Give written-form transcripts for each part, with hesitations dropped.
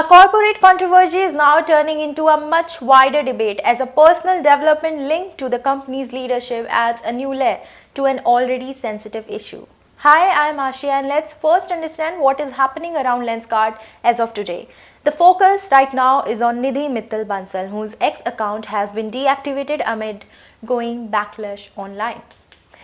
A corporate controversy is now turning into a much wider debate as a personal development linked to the company's leadership adds a new layer to an already sensitive issue. Hi, I'm Ashia and let's first understand what is happening around Lenskart as of today. The focus right now is on Nidhi Mittal Bansal, whose X account has been deactivated amid going backlash online.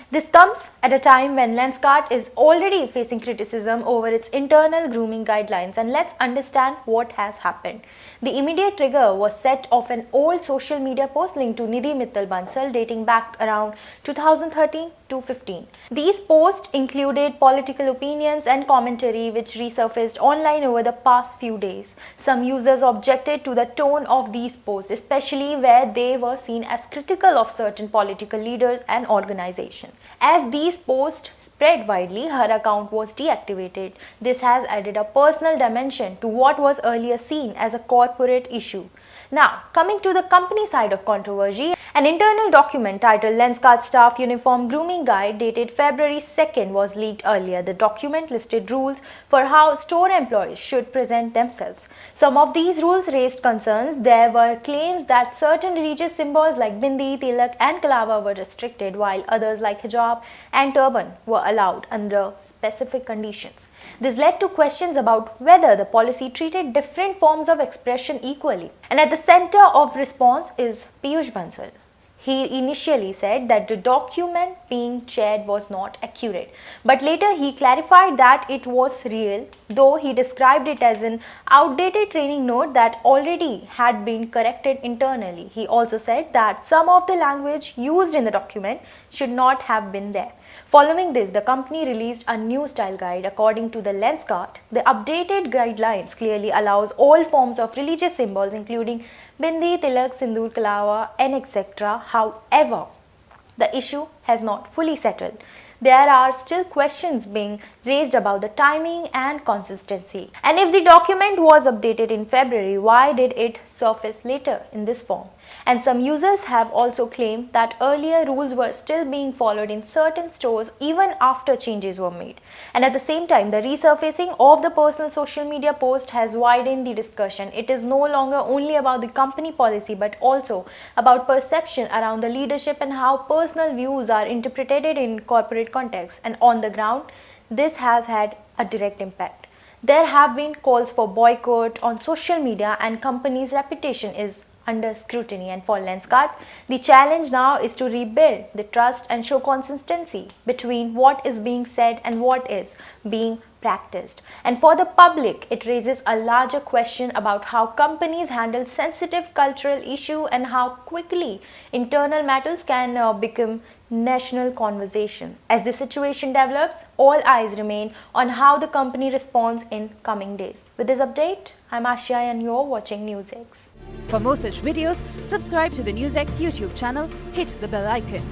This comes at a time when Lenskart is already facing criticism over its internal grooming guidelines, and let's understand what has happened. The immediate trigger was set off an old social media post linked to Nidhi Mittal Bansal dating back around 2013 to 15. These posts included political opinions and commentary which resurfaced online over the past few days. Some users objected to the tone of these posts, especially where they were seen as critical of certain political leaders and organizations. As these posts spread widely, her account was deactivated. This has added a personal dimension to what was earlier seen as a corporate issue. Now, coming to the company side of controversy, an internal document titled Lenskart Staff Uniform Grooming Guide dated February 2nd was leaked earlier. The document listed rules for how store employees should present themselves. Some of these rules raised concerns. There were claims that certain religious symbols like bindi, tilak and kalava were restricted, while others like hijab and turban were allowed under specific conditions. This led to questions about whether the policy treated different forms of expression equally. And at the center of response is Piyush Bansal. He initially said that the document being shared was not accurate, but later he clarified that it was real, though he described it as an outdated training note that already had been corrected internally. He also said that some of the language used in the document should not have been there. Following this, the company released a new style guide. According to the Lenskart, the updated guidelines clearly allows all forms of religious symbols including bindi, tilak, sindoor, kalava and etc. However, the issue has not fully settled. There are still questions being raised about the timing and consistency. And if the document was updated in February, why did it surface later in this form? And some users have also claimed that earlier rules were still being followed in certain stores even after changes were made. And at the same time, the resurfacing of the personal social media post has widened the discussion. It is no longer only about the company policy but also about perception around the leadership and how personal views are interpreted in corporate context. And on the ground, this has had a direct impact. There have been calls for boycott on social media and companies' reputation is under scrutiny, and for Lenskart, the challenge now is to rebuild the trust and show consistency between what is being said and what is being practiced. And for the public, it raises a larger question about how companies handle sensitive cultural issue and how quickly internal matters can become national conversation. As the situation develops, all eyes remain on how the company responds in coming days. With this update, I'm Ashia and you're watching NewsX. For more such videos, subscribe to the NewsX YouTube channel, hit the bell icon.